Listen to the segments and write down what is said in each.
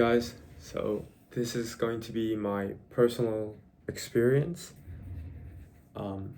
Guys, so this is going to be my personal experience um,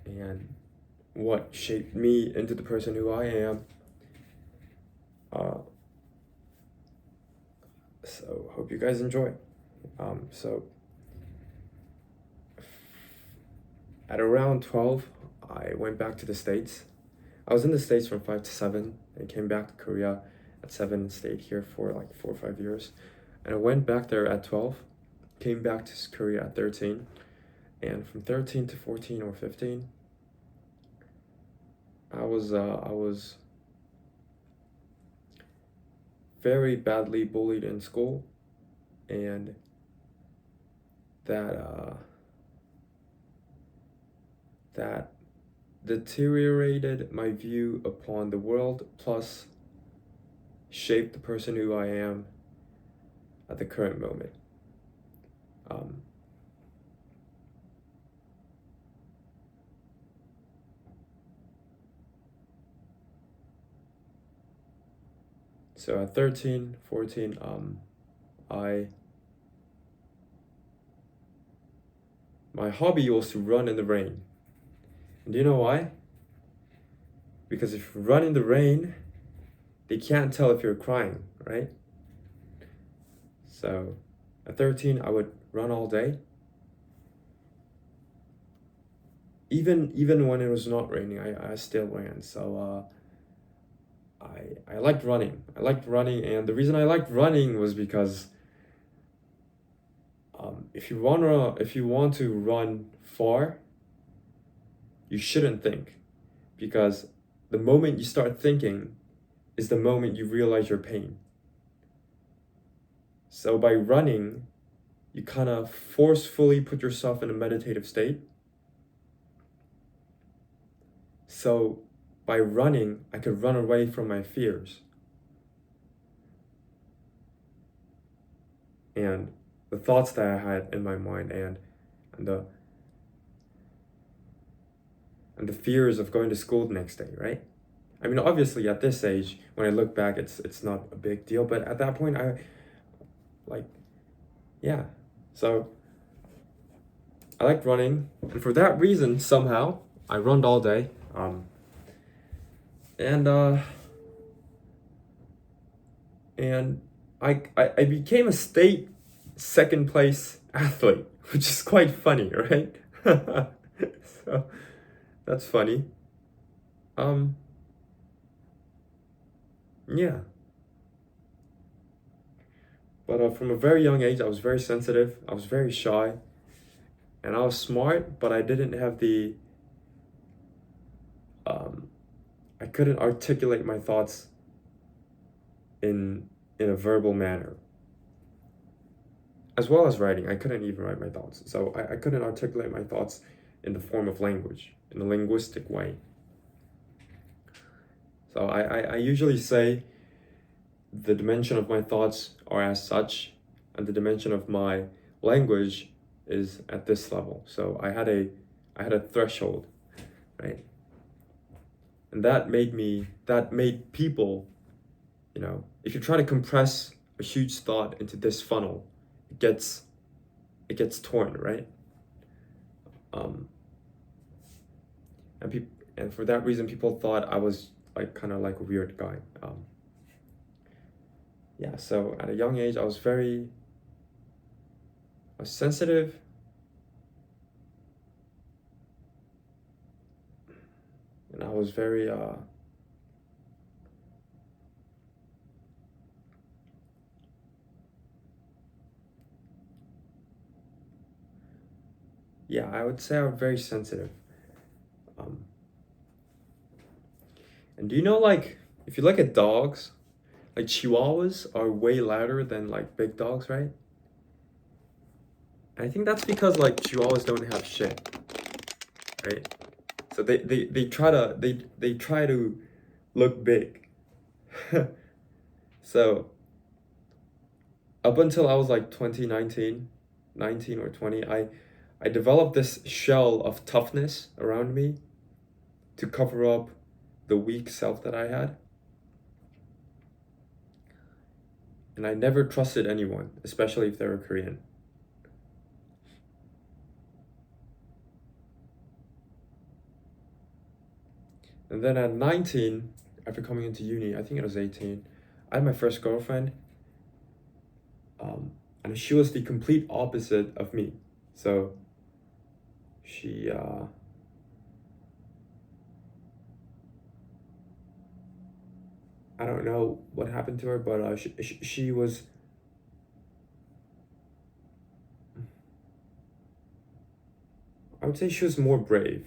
and what shaped me into the person who I am. Uh, so hope you guys enjoy. So at around 12, I went back to the States. I was in the States from 5 to 7 and came back to Korea at 7 and stayed here for like 4 or 5 years. And I went back there at 12, came back to Korea at 13, and from 13 to 14 or 15, I was very badly bullied in school, and that deteriorated my view upon the world, plus shaped the person who I am at the current moment. Um, so at 13, 14, I my hobby was to run in the rain. And do you know why? Because if you run in the rain, they can't tell if you're crying, right? So at 13, I would run all day. Even when it was not raining, I still ran. So I liked running. I liked running, and the reason I liked running was because if you want to run far, you shouldn't think, because the moment you start thinking is the moment you realize your pain. So by running, you kind of forcefully put yourself in a meditative state. So by running, I could run away from my fears. And the thoughts that I had in my mind, and the fears of going to school the next day, right? I mean, obviously at this age, when I look back, it's not a big deal, but at that point, yeah. So I liked running, and for that reason, somehow, I run all day. And I became a state second place athlete, which is quite funny, right? So that's funny. Yeah. But from a very young age, I was very sensitive. I was very shy, and I was smart, but I didn't have I couldn't articulate my thoughts in a verbal manner. As well as writing, I couldn't even write my thoughts. So I couldn't articulate my thoughts in the form of language, in a linguistic way. So I usually say the dimension of my thoughts are as such, and the dimension of my language is at this level. So I had a threshold, right? And that made people, if you try to compress a huge thought into this funnel, it gets torn, right? And for that reason, people thought I was like kind of like a weird guy. Yeah, so at a young age, I was sensitive, and I was very yeah, I would say I'm very sensitive. And do you know, like, if you look at dogs, like chihuahuas are way louder than like big dogs, right? And I think that's because like chihuahuas don't have shit, right? So they try to look big. So up until I was like 19 or 20, I developed this shell of toughness around me to cover up the weak self that I had. And I never trusted anyone, especially if they were Korean. And then at 19, after coming into uni, I think it was 18, I had my first girlfriend. And she was the complete opposite of me. So she, I don't know what happened to her, but she was, I would say she was more brave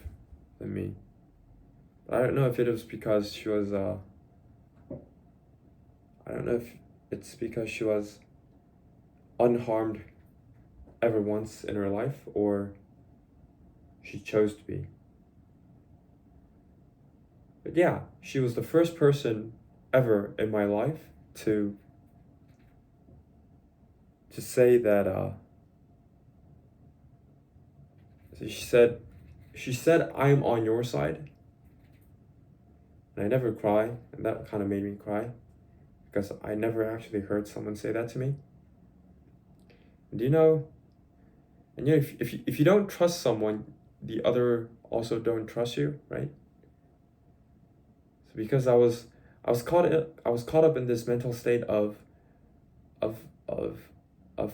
than me. I don't know if it was because she was, I don't know if it's because she was unharmed ever once in her life, or she chose to be. But yeah, she was the first person ever in my life to say that she said I'm on your side. And I never cry, and that kind of made me cry because I never actually heard someone say that to me. And if you don't trust someone, the other also don't trust you, right? So because I was caught up in this mental state of of of of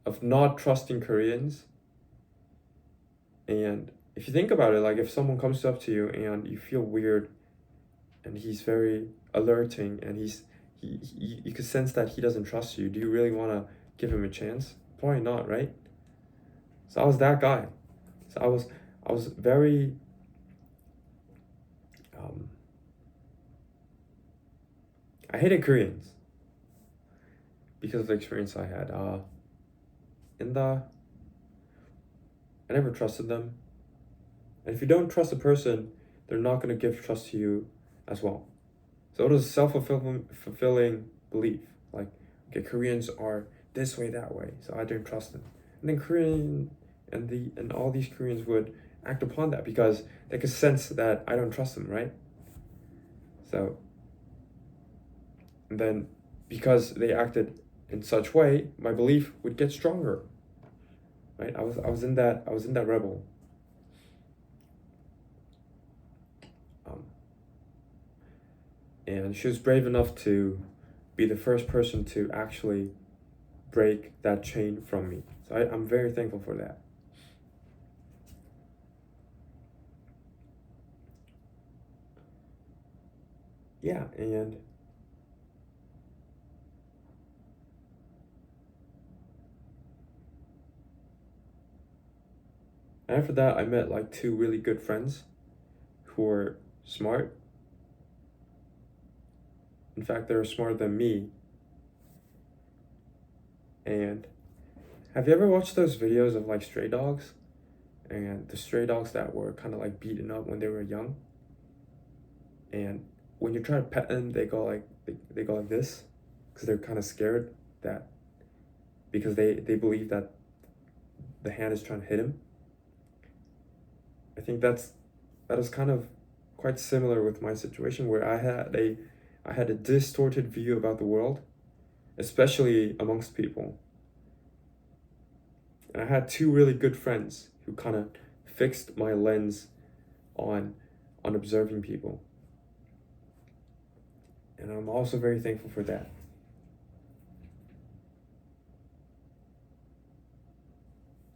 of not trusting Koreans. And if you think about it, like if someone comes up to you and you feel weird and he's very alerting and you could sense that he doesn't trust you, do you really want to give him a chance? Probably not, right? So I was that guy. So I was very I hated Koreans because of the experience I had. I never trusted them. And if you don't trust a person, they're not going to give trust to you as well. So it was a self-fulfilling belief. Like, okay, Koreans are this way, that way, so I didn't trust them. And then and all these Koreans would act upon that because they could sense that I don't trust them, right? So, and then because they acted in such way, my belief would get stronger. Right? I was in that rebel. And she was brave enough to be the first person to actually break that chain from me. So I'm very thankful for that. Yeah, and after that, I met like two really good friends who were smart. In fact, they were smarter than me. And have you ever watched those videos of like stray dogs? And the stray dogs that were kind of like beaten up when they were young. And when you try to pet them, they go like they go like this because they're kind of scared that because they believe that the hand is trying to hit him. I think that is kind of quite similar with my situation where I had a distorted view about the world, especially amongst people. And I had two really good friends who kind of fixed my lens on observing people. And I'm also very thankful for that.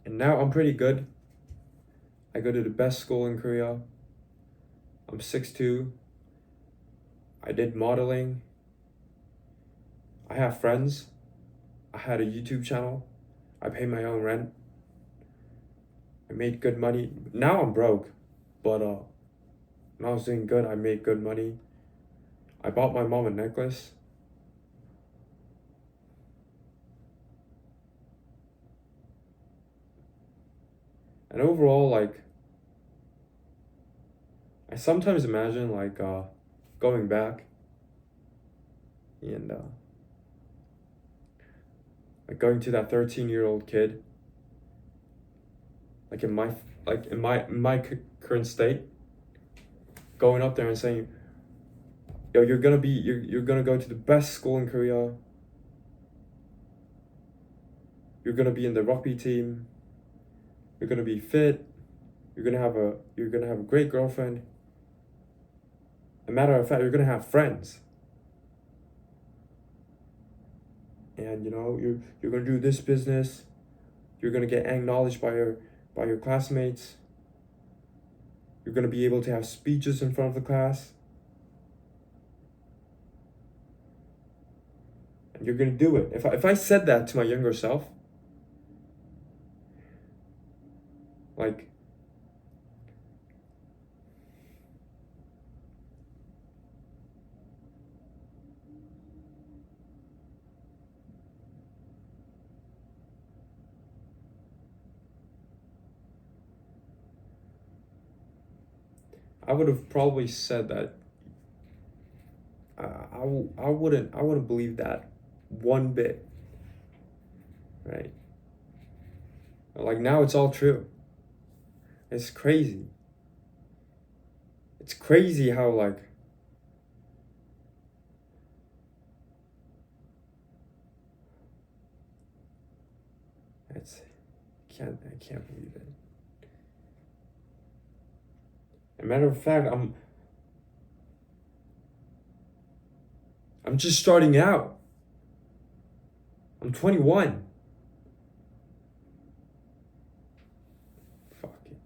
And now I'm pretty good. I go to the best school in Korea. I'm 6'2". I did modeling. I have friends. I had a YouTube channel. I pay my own rent. I made good money. Now I'm broke, but when I was doing good, I made good money. I bought my mom a necklace. And overall, like, I sometimes imagine like going back and like going to that 13-year-old kid, like in my current state, going up there and saying, yo, you're gonna go to the best school in Korea. You're gonna be in the rugby team. You're gonna be fit. You're gonna have a great girlfriend. A matter of fact, you're gonna have friends. And you're gonna do this business. You're gonna get acknowledged by your classmates. You're gonna be able to have speeches in front of the class. And you're gonna do it. If I said that to my younger self, like, I would have probably said that. I wouldn't believe that one bit, right? Like, now it's all true. It's crazy. It's crazy how, like, I can't believe it. As a matter of fact, I'm just starting out. I'm 21. Fuck it.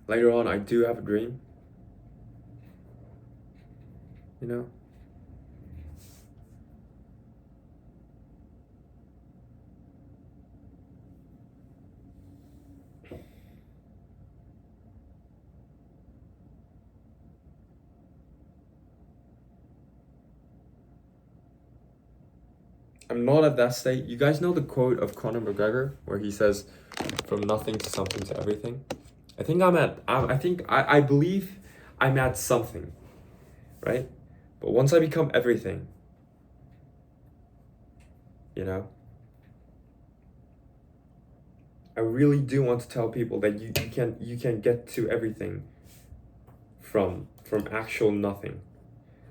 Later on, I do have a dream. You know? I'm not at that state. You guys know the quote of Conor McGregor where he says, "From nothing to something to everything." I think I believe I'm at something, right? But once I become everything, I really do want to tell people that you can get to everything from actual nothing.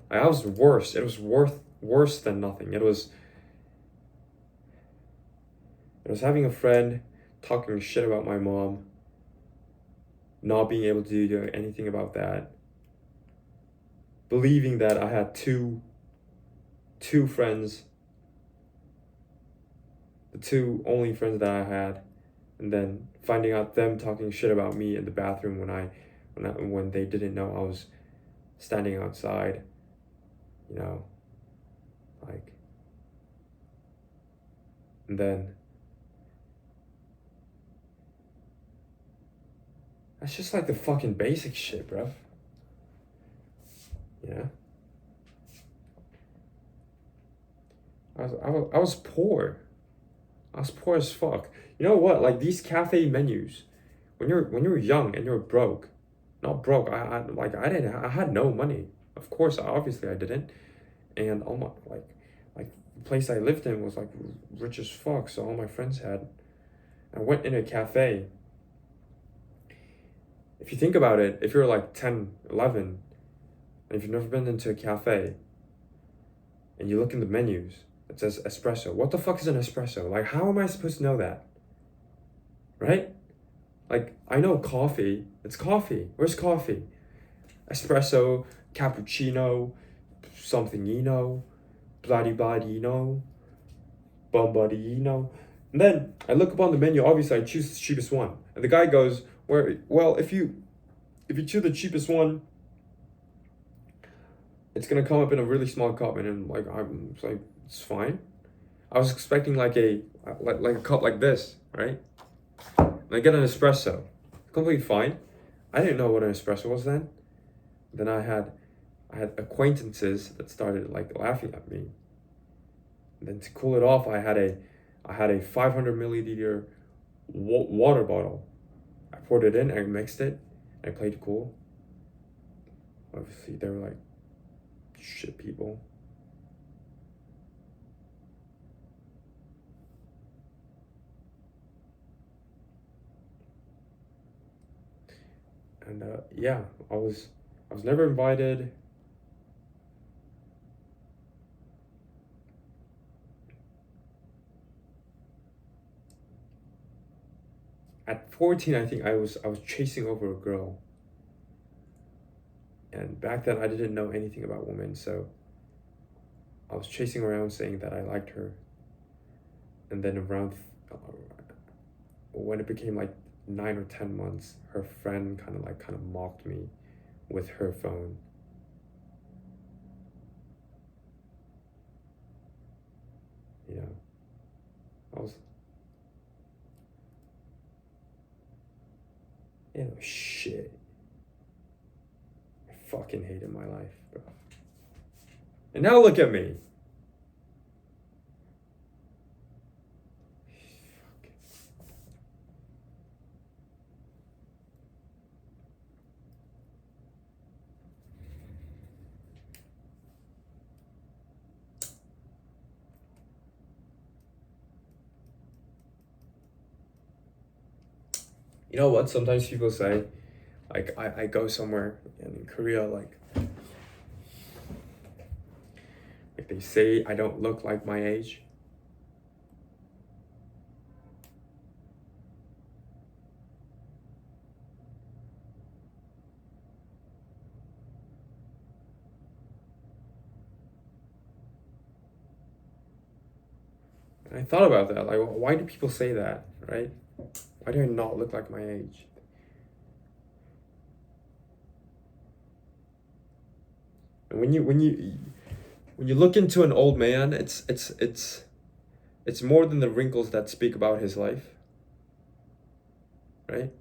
Like, I was worse. It was worse than nothing. It was having a friend talking shit about my mom, not being able to do anything about that, believing that I had two friends, the two only friends that I had, and then finding out them talking shit about me in the bathroom when they didn't know I was standing outside, like, and then that's just like the fucking basic shit, bro. I was poor. I was poor as fuck. You know what? Like, these cafe menus, when you're young and you're broke, not broke. I had no money. Of course, obviously I didn't. And all my like the place I lived in was like rich as fuck. So all my friends had. I went in a cafe. If you think about it, if you're like 10, 11, and if you've never been into a cafe, and you look in the menus, it says espresso. What the fuck is an espresso? Like, how am I supposed to know that? Right? Like, I know coffee. It's coffee. Where's coffee? Espresso, cappuccino, somethingino, bloody-bodino, bombardino. And then I look up on the menu. Obviously, I choose the cheapest one. And the guy goes, well, if you choose the cheapest one, it's gonna come up in a really small cup. And then, like, I'm like, it's fine. I was expecting like a cup like this, right? And I get an espresso, completely fine. I didn't know what an espresso was then. Then I had acquaintances that started like laughing at me. And then to cool it off, I had a 500 milliliter water bottle. poured it in, I mixed it, I played it cool. Obviously, they were like shit people. And yeah, I was never invited. At 14, I think I was chasing over a girl. And back then I didn't know anything about women, so I was chasing around saying that I liked her. And then around when it became like 9 or 10 months, her friend kind of mocked me with her phone. You know, I was, shit. I fucking hated my life, bro. And now look at me. You know what? Sometimes people say, like, I go somewhere in Korea, like they say I don't look like my age. And I thought about that, like, why do people say that, right? Why do I not look like my age? And when you look into an old man, it's more than the wrinkles that speak about his life, right?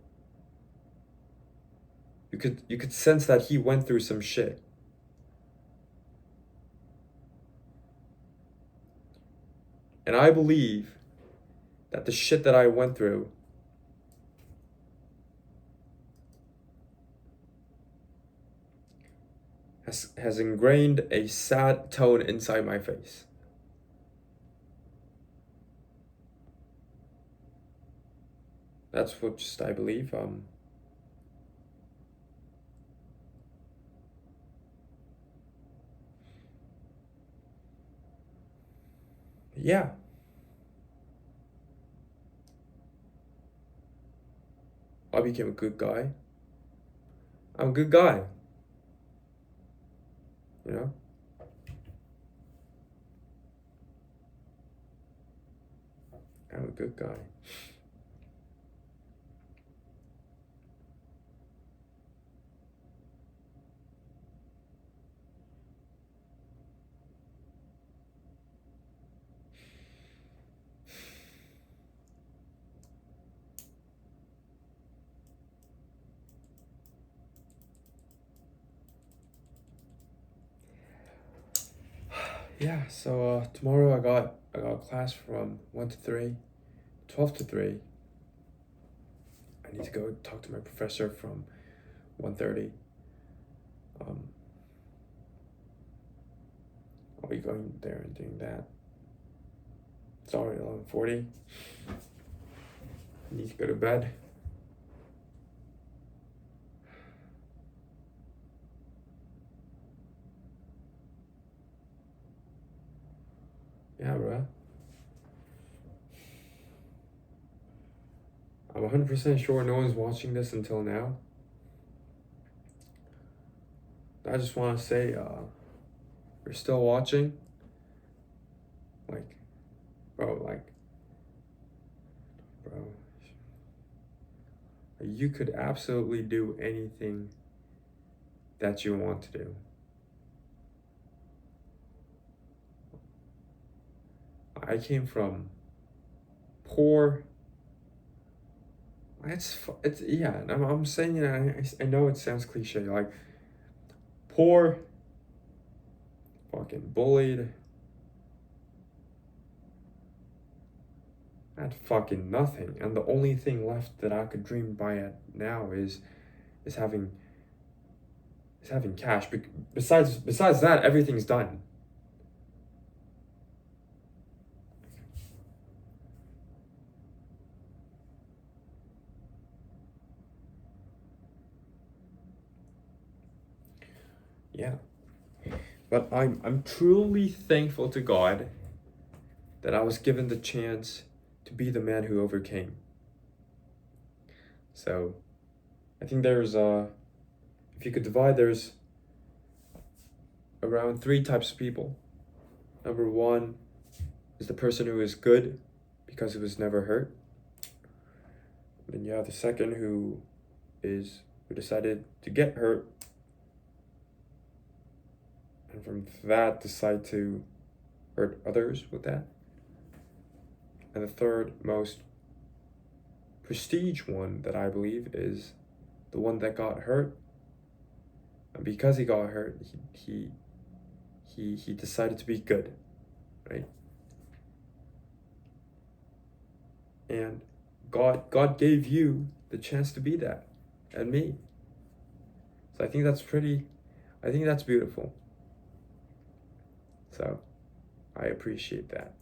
You could sense that he went through some shit. And I believe that the shit that I went through has ingrained a sad tone inside my face. That's what just I believe. Yeah. I became a good guy. I'm a good guy. You know? I'm a good guy. Yeah, so tomorrow I got class from 1 to 3, 12 to 3. I need to go talk to my professor from 1:30. I'll be going there and doing that. It's already 11:40. I need to go to bed. Yeah, bro. I'm 100% sure no one's watching this until now. I just want to say, you're still watching. Like, bro, you could absolutely do anything that you want to do. I came from poor. It's yeah. And I'm saying it. I know it sounds cliche. Like poor, fucking bullied. I had fucking nothing, and the only thing left that I could dream by at now is having cash. Besides that, everything's done. Yeah. But I'm truly thankful to God that I was given the chance to be the man who overcame. So I think there's if you could divide, there's around 3 types of people. Number 1 is the person who is good because he was never hurt. Then you have the second who decided to get hurt, and from that decide to hurt others with that. And the third most prestige one that I believe is the one that got hurt, and because he got hurt, he decided to be good, right? And God gave you the chance to be that, and me. So I think that's beautiful. So I appreciate that.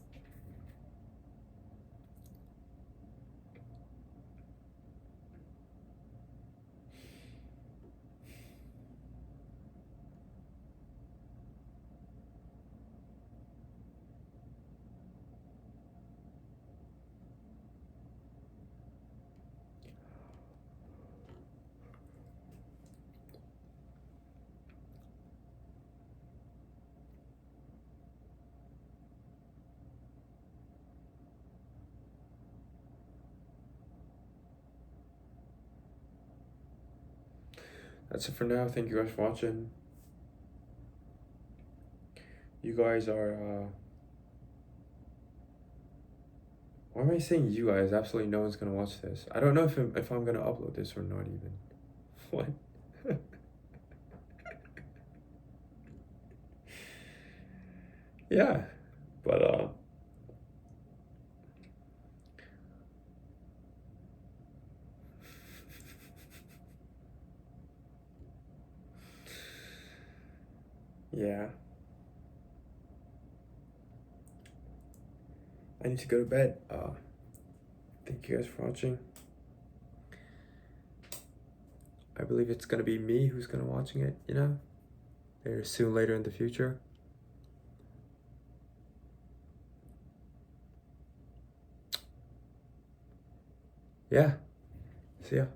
That's it for now. Thank you guys for watching. You guys are why am I saying you guys? Absolutely no one's gonna watch this. I don't know if I'm gonna upload this or not even. What? Yeah, but yeah, I need to go to bed. Thank you guys for watching. I believe it's gonna be me who's gonna watching it, you know, later in the future. Yeah, see ya.